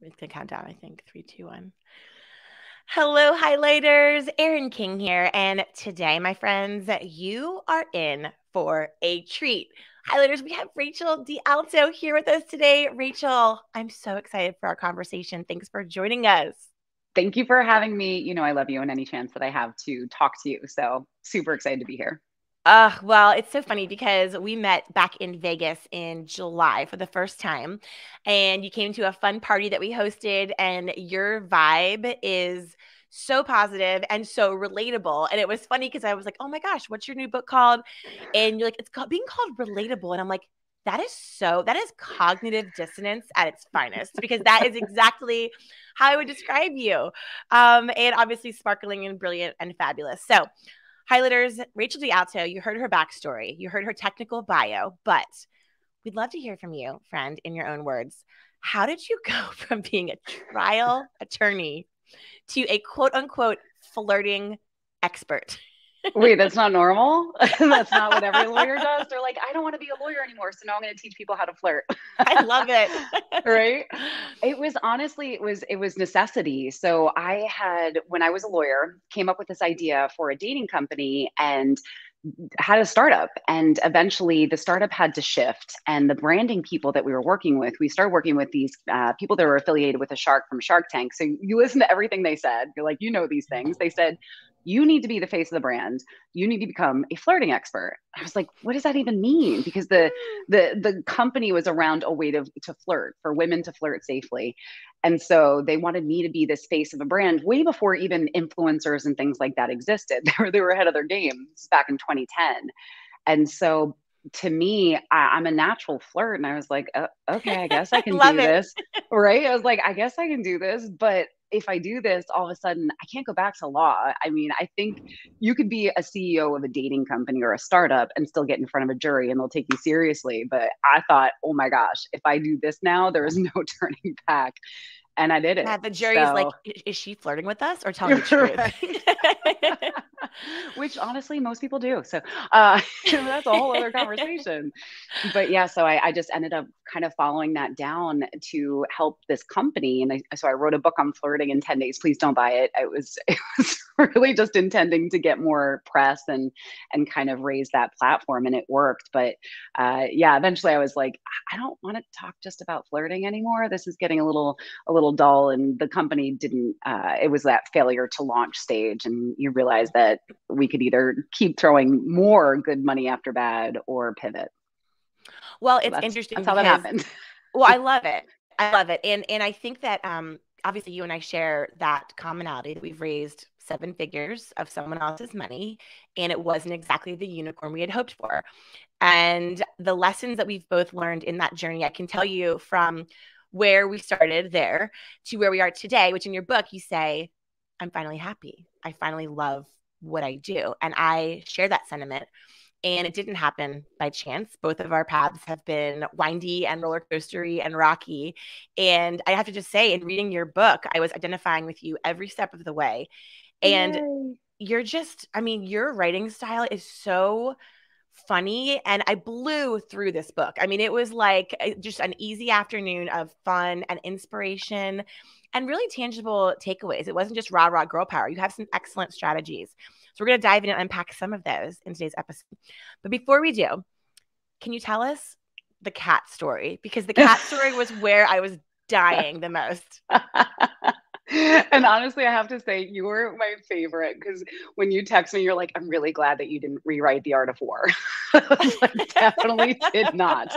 It's gonna count down, I think. Three, two, one. Hello, highlighters. Erin King here. And today, my friends, you are in for a treat. Highlighters, we have Rachel DeAlto here with us today. Rachel, I'm so excited for our conversation. Thanks for joining us. Thank you for having me. You know, I love you and any chance that I have to talk to you. So super excited to be here. Well, it's so funny because we met back in Vegas in July for the first time, and you came to a fun party that we hosted, and your vibe is so positive and so relatable. And it was funny because I was like, "Oh my gosh, what's your new book called?" And you're like, "It's being called relatable," and I'm like, that is cognitive dissonance at its finest because that is exactly how I would describe you, and obviously sparkling and brilliant and fabulous. So. Highlighters, Rachel DeAlto, you heard her backstory, you heard her technical bio, but we'd love to hear from you, friend, in your own words. How did you go from being a trial attorney to a quote unquote flirting expert? Wait, that's not normal. That's not what every lawyer does. They're like, I don't want to be a lawyer anymore. So now I'm going to teach people how to flirt. I love it. Right? It was honestly, it was necessity. So I had, when I was a lawyer, came up with this idea for a dating company and had a startup, and eventually the startup had to shift, and the branding people that we were working with, we started working with these people that were affiliated with a shark from Shark Tank. So you listen to everything they said, you're like, you know, these things they said, you need to be the face of the brand, you need to become a flirting expert. I was like, what does that even mean? Because the company was around a way to flirt, for women to flirt safely. And so they wanted me to be this face of a brand way before even influencers and things like that existed. They were ahead of their game. This is back in 2010. And so to me, I'm a natural flirt. And I was like, okay, I guess I can Love do it. this. Right. I was like, I guess I can do this. But if I do this, all of a sudden, I can't go back to law. I mean, I think you could be a CEO of a dating company or a startup and still get in front of a jury and they'll take you seriously. But I thought, oh my gosh, if I do this now, there is no turning back. And I did it. Yeah, the jury's like, So, is she flirting with us or telling the truth? right. Which honestly most people do. So that's a whole other conversation. But yeah, so I just ended up kind of following that down to help this company. And so I wrote a book on flirting in 10 days. Please don't buy it. It was really just intending to get more press and kind of raise that platform. And it worked. But yeah, eventually I was like, I don't want to talk just about flirting anymore. This is getting a little dull, and the company didn't it was that failure to launch stage, and you realize that we could either keep throwing more good money after bad or pivot. Well, So it's that's interesting how that because happened. well, I love it. I love it. And I think that obviously you and I share that commonality that we've raised seven figures of someone else's money and it wasn't exactly the unicorn we had hoped for. And the lessons that we've both learned in that journey, I can tell you from where we started there to where we are today, which in your book you say, I'm finally happy. I finally love what I do. And I share that sentiment. And it didn't happen by chance. Both of our paths have been windy and roller coastery and rocky. And I have to just say, in reading your book, I was identifying with you every step of the way. And Yay. you're just, I mean, your writing style is so funny. And I blew through this book. I mean, it was like just an easy afternoon of fun and inspiration and really tangible takeaways. It wasn't just rah, rah, girl power. You have some excellent strategies. So we're going to dive in and unpack some of those in today's episode. But before we do, can you tell us the cat story? Because the cat story was where I was dying the most. And honestly, I have to say, you were my favorite because when you text me, you're like, I'm really glad that you didn't rewrite The Art of War. I was like, definitely did not.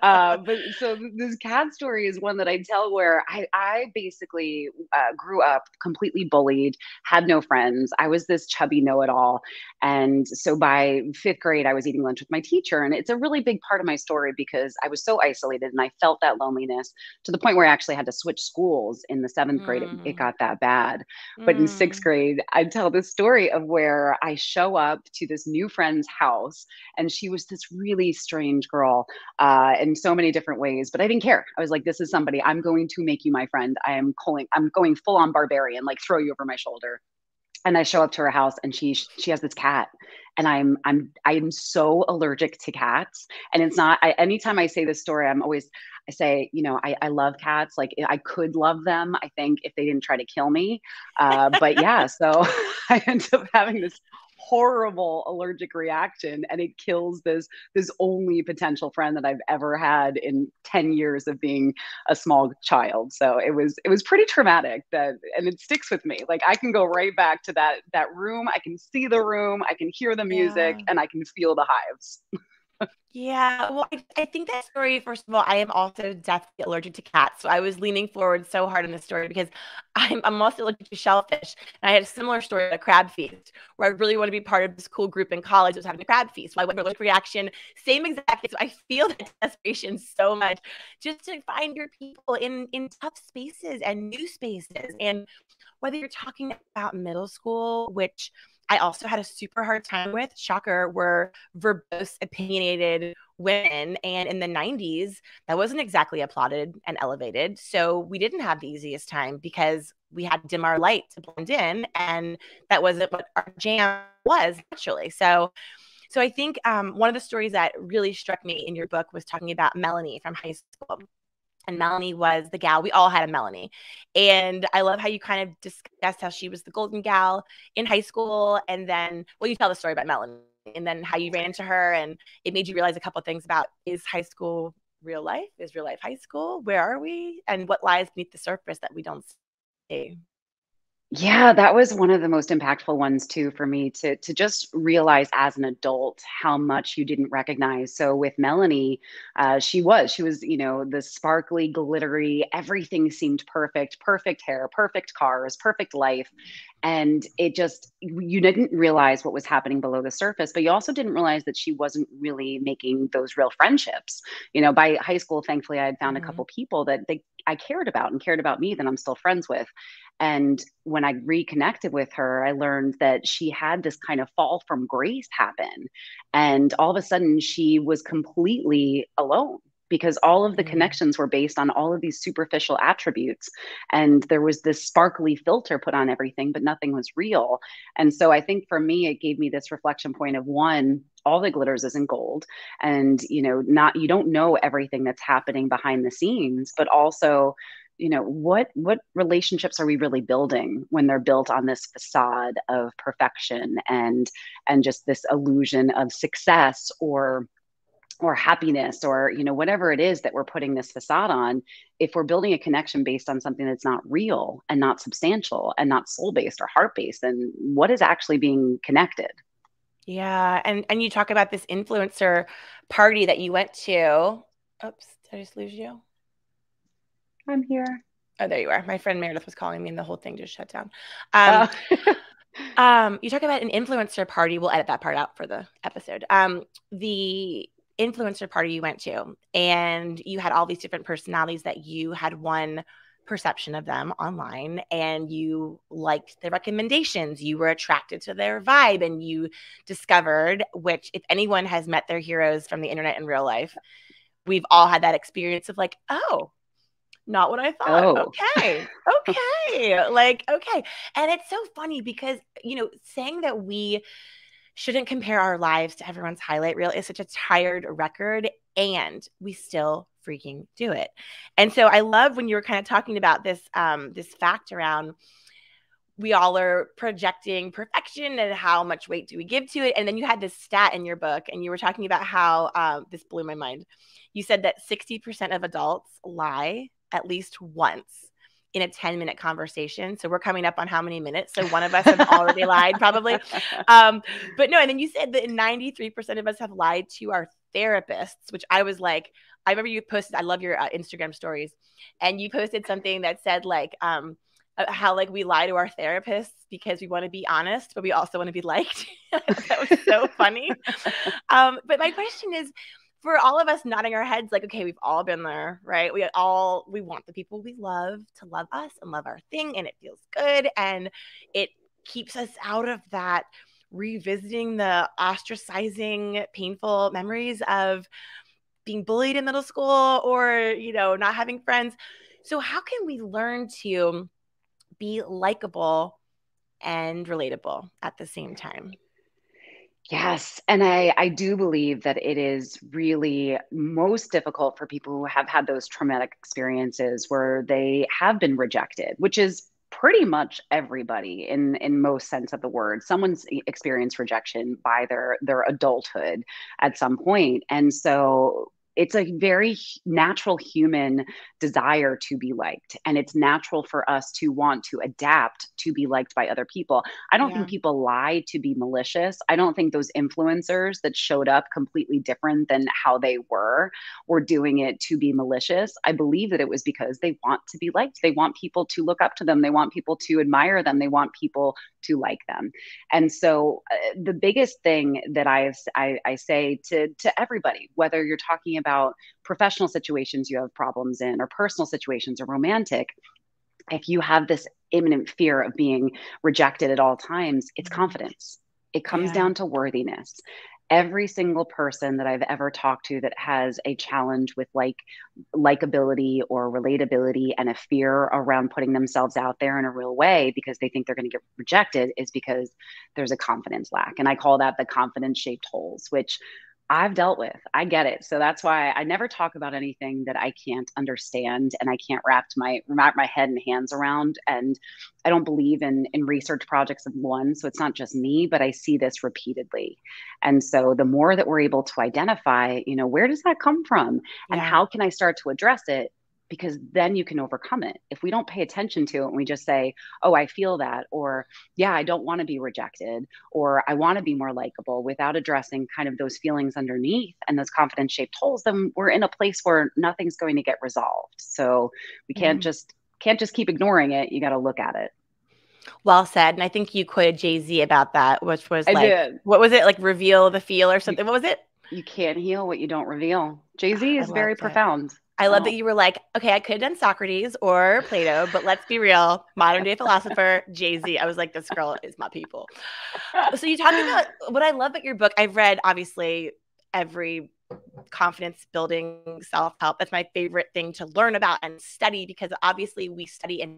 But so this cat story is one that I tell where I basically grew up completely bullied, had no friends. I was this chubby know it all. And so by fifth grade, I was eating lunch with my teacher. And it's a really big part of my story because I was so isolated and I felt that loneliness to the point where I actually had to switch schools in the seventh grade. It Mm, got that bad. But in sixth mm. grade, I tell this story of where I show up to this new friend's house, and she was this really strange girl in so many different ways. But I didn't care. I was like, this is somebody, I'm going to make you my friend. I'm going full on barbarian, like throw you over my shoulder. And I show up to her house and she has this cat, and I'm so allergic to cats. And it's not, anytime I say this story, I say, I love cats. Like I could love them, I think, if they didn't try to kill me. But yeah, so I end up having this horrible allergic reaction, and it kills this only potential friend that I've ever had in 10 years of being a small child. So it was pretty traumatic, and it sticks with me. Like I can go right back to that room. I can see the room, I can hear the music, Yeah. and I can feel the hives. Yeah, well, I think that story, first of all, I am also deathly allergic to cats. So I was leaning forward so hard in this story because I'm also allergic to shellfish. And I had a similar story at a crab feast where I really want to be part of this cool group in college that was having a crab feast. So I went for allergic reaction, same exact thing. So I feel that desperation so much just to find your people in tough spaces and new spaces. And whether you're talking about middle school, which I also had a super hard time with, shocker, were verbose, opinionated women. And in the 90s, that wasn't exactly applauded and elevated. So we didn't have the easiest time because we had to dim our light to blend in. And that wasn't what our jam was naturally. So I think one of the stories that really struck me in your book was talking about Melanie from high school. And Melanie was the gal. We all had a Melanie. And I love how you kind of discussed how she was the golden gal in high school. And then, well, you tell the story about Melanie and then how you ran into her. And it made you realize a couple of things about, is high school real life? Is real life high school? Where are we? And what lies beneath the surface that we don't see? Yeah, that was one of the most impactful ones too for me, to just realize as an adult how much you didn't recognize. So with Melanie, she was the sparkly, glittery, everything seemed perfect, perfect hair, perfect cars, perfect life. And it just, you didn't realize what was happening below the surface, but you also didn't realize that she wasn't really making those real friendships. By high school, thankfully, I had found a Mm-hmm. couple people that I cared about and cared about me, that I'm still friends with. And when I reconnected with her, I learned that she had this kind of fall from grace happen. And all of a sudden, she was completely alone because all of the Mm-hmm. connections were based on all of these superficial attributes. And there was this sparkly filter put on everything, but nothing was real. And so I think for me, it gave me this reflection point of, one, all the glitters isn't gold. And, not, you don't know everything that's happening behind the scenes, but also, what relationships are we really building when they're built on this facade of perfection and just this illusion of success or happiness, or whatever it is that we're putting this facade on. If we're building a connection based on something that's not real and not substantial and not soul based or heart based, then what is actually being connected? Yeah. And you talk about this influencer party that you went to. Oops, did I just lose you? I'm here. Oh, there you are. My friend Meredith was calling me and the whole thing just shut down. uh, You talk about an influencer party. We'll edit that part out for the episode. The influencer party you went to, and you had all these different personalities that you had one perception of them online, and you liked their recommendations. You were attracted to their vibe, and you discovered, which, if anyone has met their heroes from the internet in real life, we've all had that experience of like, oh, not what I thought. oh Okay. Okay. Like, okay. And it's so funny because, saying that we shouldn't compare our lives to everyone's highlight reel is such a tired record, and we still freaking do it. And so I love when you were kind of talking about this fact around, we all are projecting perfection and how much weight do we give to it. And then you had this stat in your book, and you were talking about how this blew my mind. You said that 60% of adults lie at least once in a 10-minute conversation. So we're coming up on how many minutes? So one of us have already lied, probably. But no, and then you said that 93% of us have lied to our therapists, which I was like, I remember you posted, I love your Instagram stories, and you posted something that said like, how like we lie to our therapists because we want to be honest, but we also want to be liked. That was so funny. But my question is, for all of us nodding our heads, like, okay, we've all been there, right? We want the people we love to love us and love our thing, and it feels good, and it keeps us out of that revisiting the ostracizing, painful memories of being bullied in middle school, or not having friends. So how can we learn to be likable and relatable at the same time. Yes. And I do believe that it is really most difficult for people who have had those traumatic experiences where they have been rejected, which is pretty much everybody in most sense of the word. Someone's experienced rejection by their adulthood at some point. And so it's a very natural human desire to be liked. And it's natural for us to want to adapt to be liked by other people. I don't Yeah. think people lie to be malicious. I don't think those influencers that showed up completely different than how they were doing it to be malicious. I believe that it was because they want to be liked. They want people to look up to them. They want people to admire them. They want people to like them. And so the biggest thing that I say to everybody, whether you're talking about professional situations you have problems in, or personal situations, or romantic, if you have this imminent fear of being rejected at all times, it's confidence. It comes Yeah. down to worthiness. Every single person that I've ever talked to that has a challenge with likability or relatability and a fear around putting themselves out there in a real way because they think they're going to get rejected is because there's a confidence lack. And I call that the confidence shaped holes, which I've dealt with. I get it. So that's why I never talk about anything that I can't understand and I can't wrap my head and hands around. And I don't believe in research projects of one. So it's not just me, but I see this repeatedly. And so the more that we're able to identify, where does that come from and Yeah. how can I start to address it? Because then you can overcome it. If we don't pay attention to it and we just say, oh, I feel that, or yeah, I don't want to be rejected, or I want to be more likable without addressing kind of those feelings underneath and those confidence shaped holes, then we're in a place where nothing's going to get resolved. So we Yeah. can't just keep ignoring it. You got to look at it. Well said. And I think you quoted Jay-Z about that, which was I like, did. what was it? Like reveal the feel or You, something. What was it? you can't heal what you don't reveal. Jay-Z I is very loved it. profound. I love that Oh, you were like, okay, I could have done Socrates or Plato, but let's be real, modern day philosopher, Jay-Z. I was like, this girl is my people. So you talk about what I love about your book. I've read obviously every confidence building self-help. That's my favorite thing to learn about and study because obviously we study and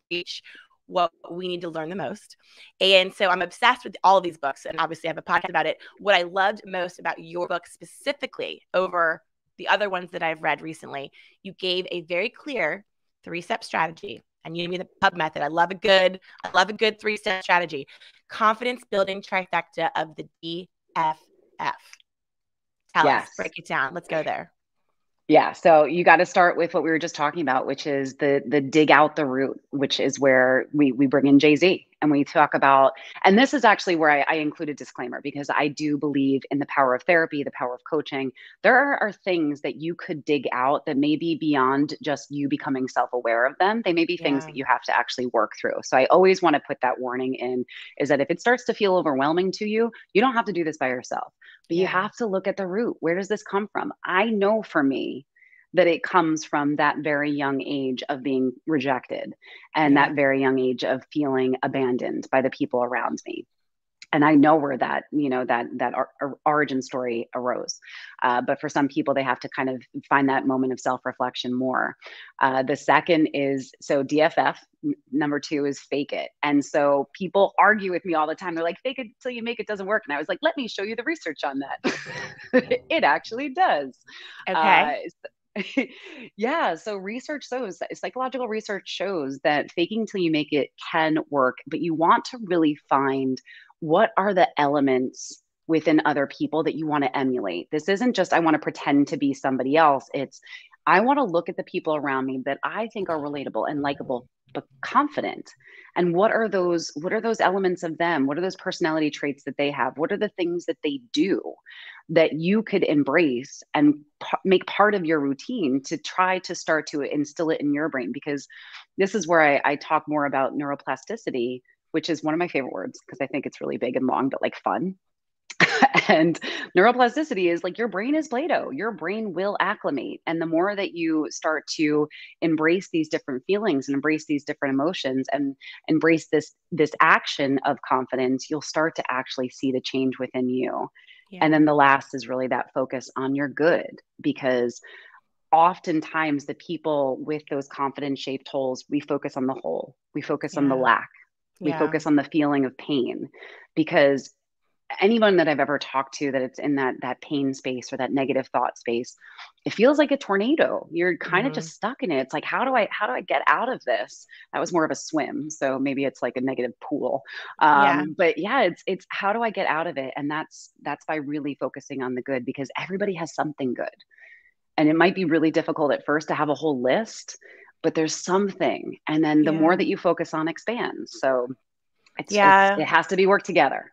teach what we need to learn the most. And so I'm obsessed with all of these books and obviously I have a podcast about it. What I loved most about your book specifically over the other ones that I've read recently, you gave a very clear 3-step strategy. And you gave me the pub method. I love a good 3-step strategy. Confidence building trifecta of the DFF. Tell us, yes. break it down. Let's go there. Yeah, so you got to start with what we were just talking about, which is the dig out the root, which is where we bring in Jay-Z and we talk about, and this is actually where I include a disclaimer because I do believe in the power of therapy, the power of coaching. There are things that you could dig out that may be beyond just you becoming self-aware of them. They may be things Yeah. that you have to actually work through. So I always want to put that warning in, is that if it starts to feel overwhelming to you, you don't have to do this by yourself. But you Yeah. have to look at the root. Where does this come from? I know for me that it comes from that very young age of being rejected and Yeah. that very young age of feeling abandoned by the people around me. And I know where that, origin story arose. But for some people, they have to kind of find that moment of self-reflection more. The second is, so DFF, number 2 is fake it. And so people argue with me all the time. They're like, fake it till you make it doesn't work. And I was like, let me show you the research on that. It actually does. Uh, Okay. yeah, so psychological research shows that faking till you make it can work, but you want to really find what are the elements within other people that you want to emulate. This isn't just I want to pretend to be somebody else. It's I want to look at the people around me that I think are relatable and likable but confident. And what are those elements of them? What are those personality traits that they have? What are the things that they do that you could embrace and make part of your routine to try to start to instill it in your brain? Because this is where I talk more about neuroplasticity, which is one of my favorite words because I think it's really big and long, but like fun. And neuroplasticity is like your brain is Play-Doh. Your brain will acclimate. And the more that you start to embrace these different feelings and embrace these different emotions and embrace this action of confidence, you'll start to actually see the change within you. And Yeah. then the last is really that focus on your good, because oftentimes the people with those confidence shaped holes, we focus on the hole, we focus on the Yeah. lack. We Yeah. focus on the feeling of pain, because anyone that I've ever talked to that it's in that pain space or that negative thought space, it feels like a tornado. You're kind of Hmm. just stuck in it. It's like, how do I get out of this? That was more of a swim, so maybe it's like a negative pool. Yeah. But yeah, it's how do I get out of it? And that's by really focusing on the good, because everybody has something good, and it might be really difficult at first to have a whole list, but there's something, and then the more Yeah. that you focus on expands. So it Yeah. has to be worked together.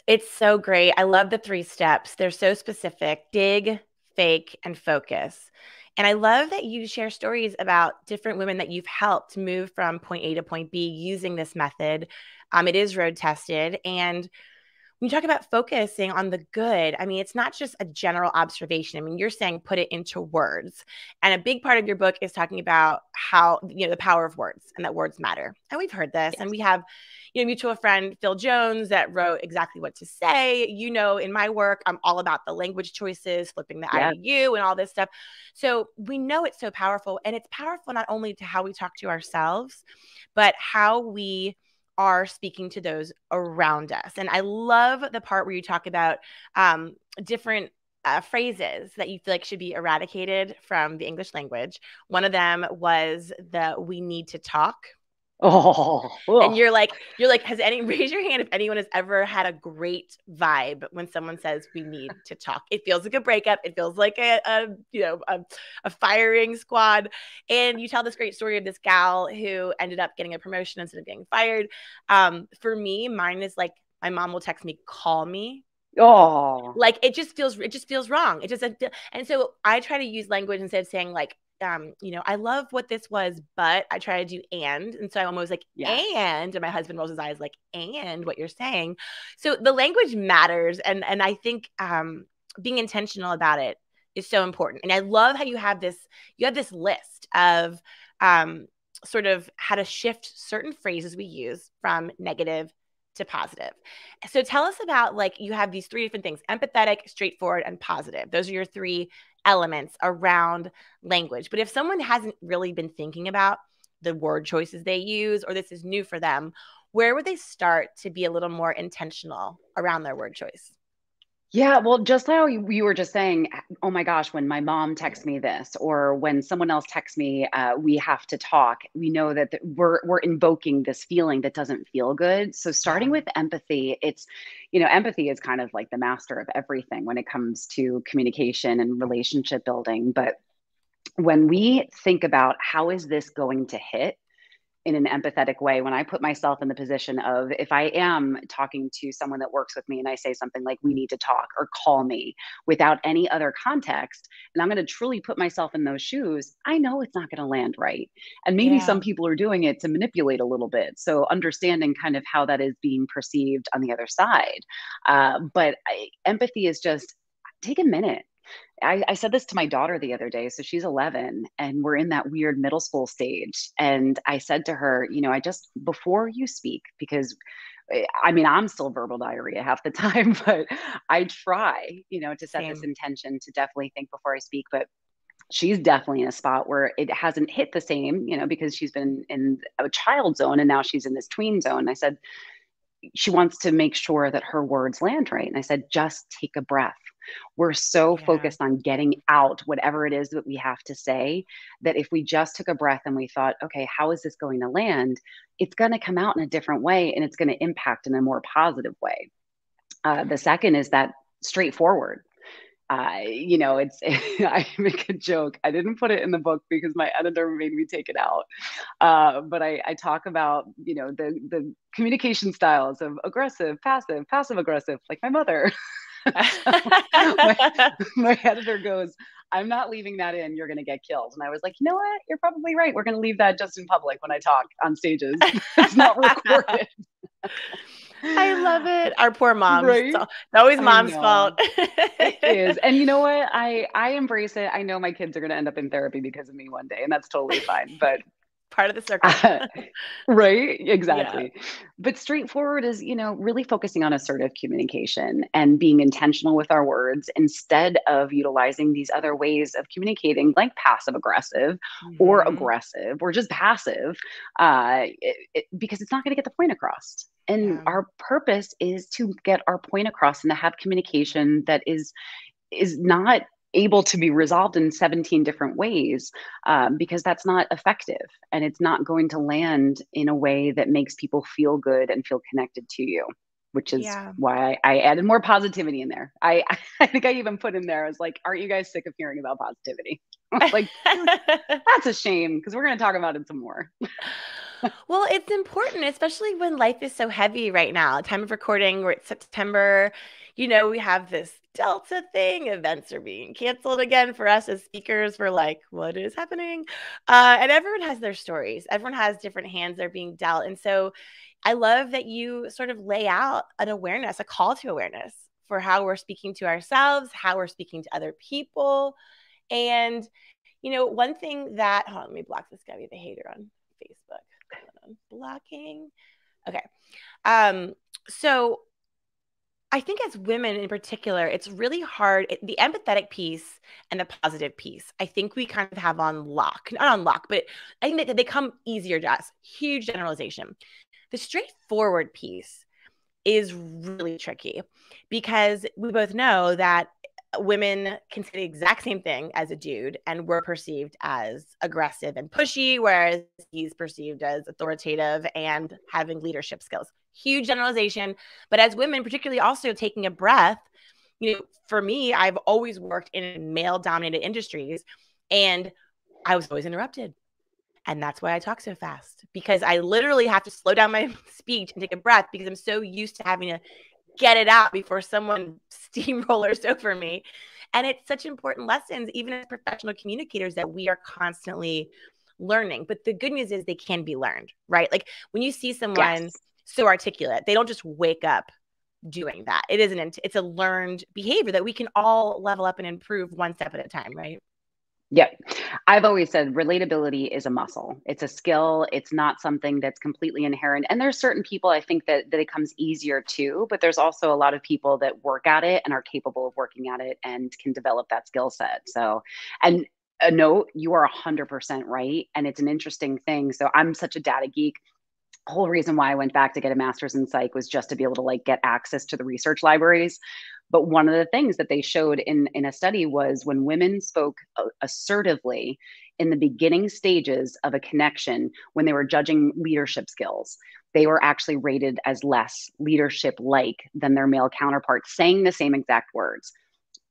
It's so great. I love the 3 steps. They're so specific: dig, fake, and focus. And I love that you share stories about different women that you've helped move from point A to point B using this method. It is road tested. And when you talk about focusing on the good, I mean, it's not just a general observation. I mean, you're saying put it into words. And a big part of your book is talking about how, the power of words and that words matter. And we've heard this. And Yes. we have, mutual friend, Phil Jones, that wrote exactly what to say. In my work, I'm all about the language choices, flipping the I Yeah. to you and all this stuff. So we know it's so powerful. And it's powerful not only to how we talk to ourselves, but how we are speaking to those around us. And I love the part where you talk about different phrases that you feel like should be eradicated from the English language. One of them was the "we need to talk." Oh, And ugh. you're like, raise your hand if anyone has ever had a great vibe when someone says we need to talk. It feels like a breakup. It feels like a firing squad. And you tell this great story of this gal who ended up getting a promotion instead of getting fired. For me, mine is like, my mom will text me, call me. Oh, Like it just feels wrong. And so I try to use language instead of saying like, I love what this was, but I try to do and so I'm always like, yes. and my husband rolls his eyes like, and what you're saying. So the language matters, and I think being intentional about it is so important. And I love how you have this list of sort of how to shift certain phrases we use from negative to positive. So tell us about, like, you have these 3 different things: empathetic, straightforward, and positive. Those are your 3 elements around language. But if someone hasn't really been thinking about the word choices they use, or this is new for them, where would they start to be a little more intentional around their word choice? Yeah, well, just how you were just saying, oh my gosh, when my mom texts me this, or when someone else texts me, we have to talk. We know that we're invoking this feeling that doesn't feel good. So Yeah. starting with empathy, empathy is kind of like the master of everything when it comes to communication and relationship building. But when we think about how is this going to hit in an empathetic way, when I put myself in the position of, if I am talking to someone that works with me and I say something like we need to talk or call me without any other context, and I'm going to truly put myself in those shoes, I know it's not going to land right. And maybe Yeah. some people are doing it to manipulate a little bit, so understanding kind of how that is being perceived on the other side. Empathy is just, take a minute. I said this to my daughter the other day. So she's 11 and we're in that weird middle school stage. And I said to her, before you speak, because I mean, I'm still verbal diarrhea half the time, but I try, to set this Same. intention to definitely think before I speak. But she's definitely in a spot where it hasn't hit the same, because she's been in a child zone and now she's in this tween zone. I said, she wants to make sure that her words land right. And I said, just take a breath. We're so Yeah. focused on getting out whatever it is that we have to say, that if we just took a breath and we thought, okay, how is this going to land? It's going to come out in a different way and it's going to impact in a more positive way. The second is that straightforward. It's I make a joke. I didn't put it in the book because my editor made me take it out. But I talk about, the communication styles of aggressive, passive aggressive, like my mother. So my, my editor goes, I'm not leaving that in. You're going to get killed. And I was like, you know what? You're probably right. We're going to leave that just in public when I talk on stages. It's not recorded. I love it. Our poor moms. Right? It's always I mom's fault. know. It is. And you know what? I embrace it. I know my kids are going to end up in therapy because of me one day, and that's totally fine. But Part of the circle. Right, Yeah. exactly. But straightforward is, really focusing on assertive communication and being intentional with our words instead of utilizing these other ways of communicating, like passive Hmm. aggressive or just passive, because it's not going to get the point across. And Yeah. our purpose is to get our point across and to have communication that is not able to be resolved in 17 different ways, because that's not effective and it's not going to land in a way that makes people feel good and feel connected to you, which is Yeah. why I added more positivity in there. I think I even put in there, I was like, aren't you guys sick of hearing about positivity? Like, that's a shame because we're going to talk about it some more. Well, it's important, especially when life is so heavy right now. Time of recording, we're at September. We have this Delta thing. Events are being canceled again for us as speakers. We're like, what is happening? And everyone has their stories. Everyone has different hands they're being dealt. And so I love that you sort of lay out an awareness, a call to awareness for how we're speaking to ourselves, how we're speaking to other people. And, one thing that, hold on, let me block this guy. We have a hater on Facebook. Blocking. Okay. So I think as women in particular, it's really hard. The empathetic piece and the positive piece, I think we kind of have on lock. Not on lock, but I think that they come easier to us. Huge generalization. The straightforward piece is really tricky because we both know that women can say the exact same thing as a dude and we're perceived as aggressive and pushy, whereas he's perceived as authoritative and having leadership skills. Huge generalization. But as women, particularly also taking a breath, for me, I've always worked in male dominated industries and I was always interrupted. And that's why I talk so fast, because I literally have to slow down my speech and take a breath because I'm so used to having to get it out before someone steamrollers over me. And it's such important lessons, even as professional communicators, that we are constantly learning. But the good news is they can be learned, right? Like when you see someone Yes. so articulate, they don't just wake up doing that. It's a learned behavior that we can all level up and improve one step at a time, right? Yep. I've always said relatability is a muscle. It's a skill. It's not something that's completely inherent. And there's certain people I think that it comes easier to, but there's also a lot of people that work at it and are capable of working at it and can develop that skill set. So, and a note, you are 100% right. And it's an interesting thing. So I'm such a data geek. Whole reason why I went back to get a master's in psych was just to be able to like get access to the research libraries. But one of the things that they showed in a study was when women spoke assertively in the beginning stages of a connection, when they were judging leadership skills, they were actually rated as less leadership like than their male counterparts, saying the same exact words.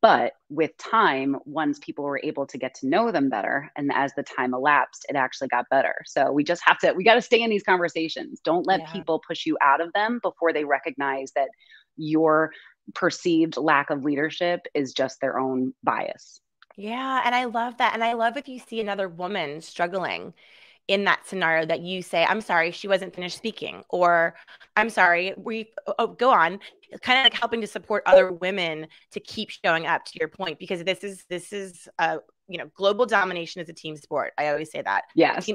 But with time, once people were able to get to know them better, and as the time elapsed, it actually got better. So we got to stay in these conversations. Don't let Yeah. people push you out of them before they recognize that your perceived lack of leadership is just their own bias. Yeah. And I love that. And I love if you see another woman struggling in that scenario that you say, I'm sorry, she wasn't finished speaking, or I'm sorry, go on. Kind of like helping to support other women to keep showing up, to your point, because this is global domination is a team sport. I always say that. Yes.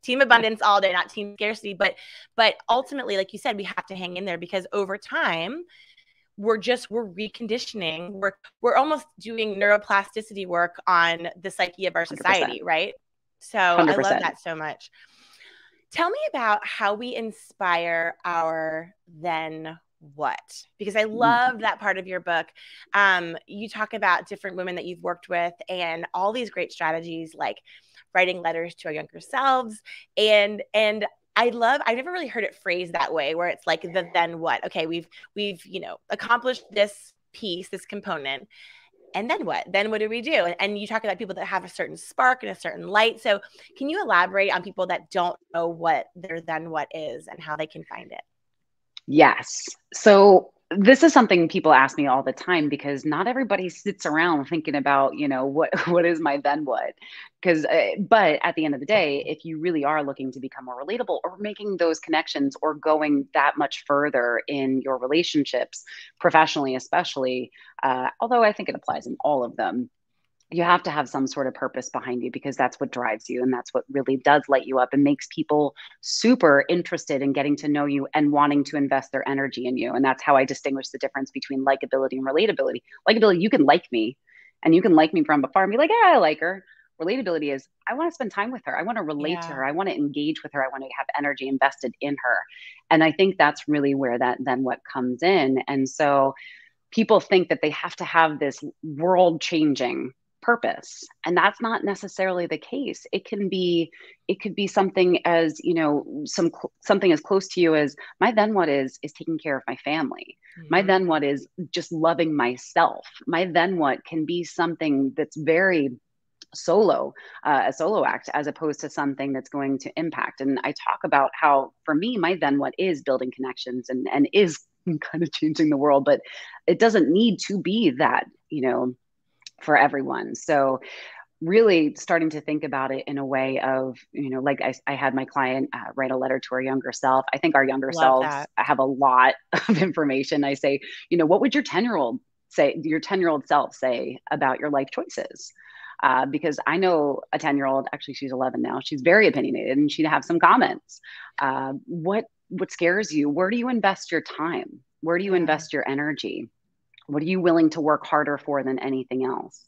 Team abundance all day, not team scarcity. But ultimately, like you said, we have to hang in there because over time, we're reconditioning. We're almost doing neuroplasticity work on the psyche of our 100%. society, right? So I love 100%. that so much. Tell me about how we inspire our then what, because I love that part of your book. You talk about different women that you've worked with and all these great strategies like writing letters to our younger selves. And I've never really heard it phrased that way, where it's like the then what. Okay, we've accomplished this piece, this component, and then what? Then what do we do? And you talk about people that have a certain spark and a certain light. So can you elaborate on people that don't know what their then what is and how they can find it? Yes. So this is something people ask me all the time because not everybody sits around thinking about, what what is my then what? Because but at the end of the day, if you really are looking to become more relatable or making those connections or going that much further in your relationships, professionally especially, although I think it applies in all of them, You have to have some sort of purpose behind you, because that's what drives you, and that's what really does light you up and makes people super interested in getting to know you and wanting to invest their energy in you. And that's how I distinguish the difference between likability and relatability. Likability, you can like me, and you can like me from afar and be like, yeah, I like her. Relatability is, I want to spend time with her, I want to relate to Yeah. her, I want to engage with her, I want to have energy invested in her. And I think that's really where that then what comes in. And so people think that they have to have this world changing purpose, and that's not necessarily the case. It could be something as, something as close to you as, my then what is taking care of my family. My then what is just loving myself. My then what can be something that's very solo, a solo act, as opposed to something that's going to impact. And I talk about how, for me, my then what is building connections and is kind of changing the world, but it doesn't need to be that, for everyone. So really starting to think about it in a way of, like I had my client write a letter to her younger self. I think our younger Love selves that. have a lot of information. I say, what would your 10-year-old say, your 10-year-old self say about your life choices? Because I know a 10-year-old, actually she's 11 now, she's very opinionated, and she'd have some comments. What scares you? Where do you invest your time? Where do you Yeah. invest your energy? What are you willing to work harder for than anything else?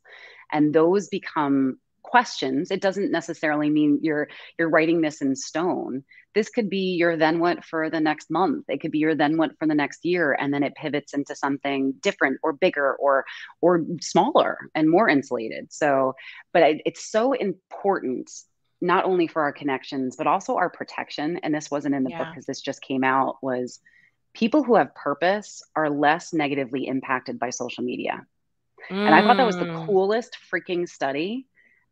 And those become questions. It doesn't necessarily mean you're writing this in stone. This could be your then what for the next month. It could be your then what for the next year, and then it pivots into something different or bigger or smaller and more insulated. So, but it's so important, not only for our connections but also our protection. And this wasn't in the book Yeah. because this just came out, was people who have purpose are less negatively impacted by social media. And I thought that was the Mm. coolest freaking study,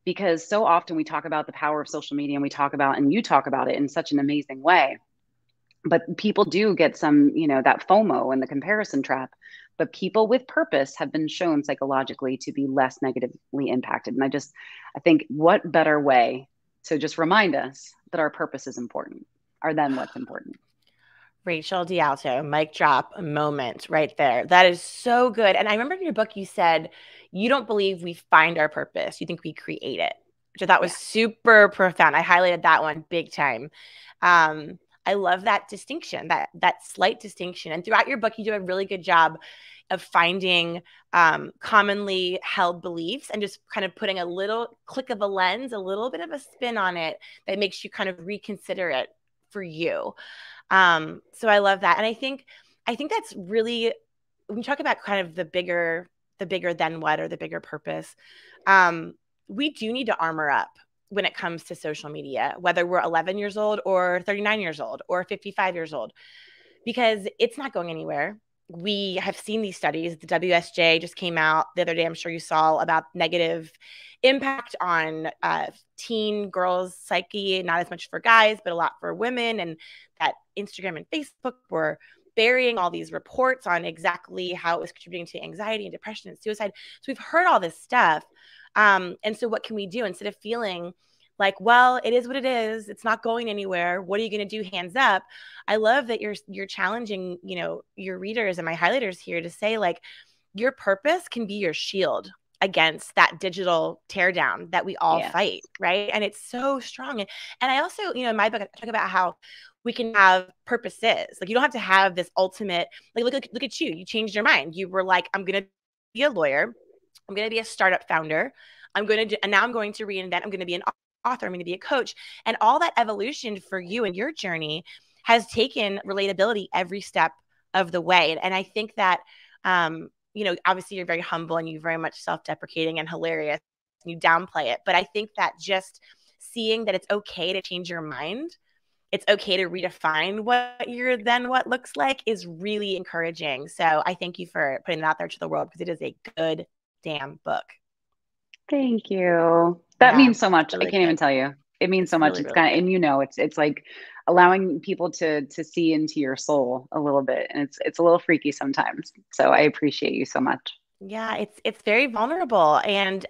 because so often we talk about the power of social media, and we talk about, and you talk about it in such an amazing way. But people do get some, that FOMO and the comparison trap. But people with purpose have been shown psychologically to be less negatively impacted. And I think, what better way to just remind us that our purpose is important, or then what's important. Rachel DeAlto, mic drop moment right there. That is so good. And I remember in your book, you said you don't believe we find our purpose. You think we create it, which I thought was Yeah. super profound. I highlighted that one big time. I love that distinction, that slight distinction. And throughout your book, you do a really good job of finding commonly held beliefs and just kind of putting a little click of a lens, a little bit of a spin on it that makes you kind of reconsider it for you. So I love that. And I think that's really, when you talk about kind of the bigger than what, or the bigger purpose, we do need to armor up when it comes to social media, whether we're 11 years old or 39 years old or 55 years old, because it's not going anywhere. We have seen these studies. The WSJ just came out the other day, I'm sure you saw, about negative impact on teen girls' psyche, not as much for guys, but a lot for women. And that Instagram and Facebook were burying all these reports on exactly how it was contributing to anxiety and depression and suicide. So we've heard all this stuff. And so what can we do instead of feeling like, well, it is what it is, it's not going anywhere, what are you going to do, hands up? I love that you're challenging, your readers and my highlighters here to say, like, your purpose can be your shield against that digital teardown that we all Yes. fight, right? And it's so strong. And I also, in my book, I talk about how we can have purposes. Like, you don't have to have this ultimate, like, look at you. You changed your mind. You were like, I'm going to be a lawyer. I'm going to be a startup founder. And now I'm going to reinvent. I'm going to be an author. I'm going to be a coach. And all that evolution for you and your journey has taken relatability every step of the way. And I think that, obviously you're very humble and you're very much self-deprecating and hilarious, and you downplay it. But I think that just seeing that it's okay to change your mind, it's okay to redefine what your then what looks like, is really encouraging. So I thank you for putting that out there to the world, because it is a good damn book. Thank you. That Yeah, means so much. I really can't good. even tell you. It means so It's much. really, It's really kind of, good. and it's like allowing people to see into your soul a little bit, and it's a little freaky sometimes. So I appreciate you so much. Yeah, it's very vulnerable, and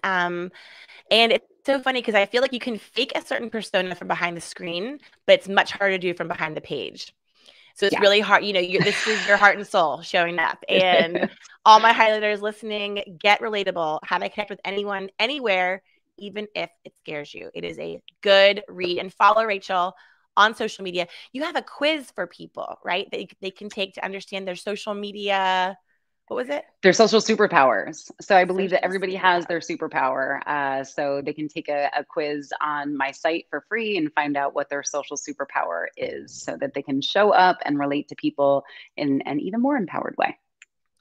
it's so funny because I feel like you can fake a certain persona from behind the screen, but it's much harder to do from behind the page. So it's Yeah. really hard. This is your heart and soul showing up. And all my highlighters listening, get relatable. How to connect with anyone, anywhere, even if it scares you. It is a good read. And follow Rachel on social media. You have a quiz for people, right? That they can take to understand their social media. What was it? Their social superpowers. So I believe that Social everybody has superpower. their superpower. So they can take a quiz on my site for free and find out what their social superpower is so that they can show up and relate to people in an even more empowered way.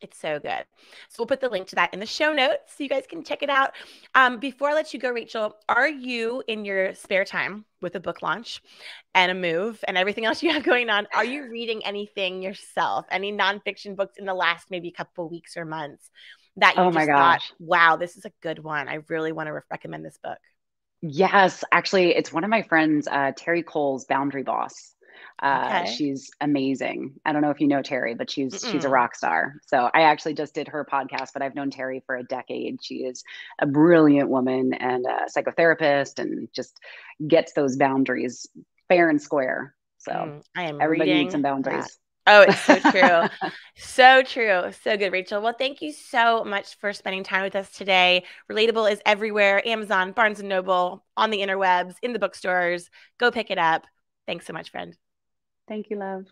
It's so good. So we'll put the link to that in the show notes so you guys can check it out. Before I let you go, Rachel, are you in your spare time with a book launch and a move and everything else you have going on? Are you reading anything yourself? Any nonfiction books in the last maybe couple weeks or months that you Oh my just thought, gosh. wow, this is a good one. I really want to recommend this book. Yes, actually, it's one of my friends, Terry Cole's Boundary Boss. Okay. She's amazing. I don't know if you know Terry, but she's a Mm-mm. rock star. So I actually just did her podcast, but I've known Terry for a decade. She is a brilliant woman and a psychotherapist, and just gets those boundaries fair and square. So I am everybody needs some reading that. boundaries. Oh, it's so true. So true. So good, Rachel. Well, thank you so much for spending time with us today. Relatable is everywhere: Amazon, Barnes and Noble, on the interwebs, in the bookstores. Go pick it up. Thanks so much, friend. Thank you, love.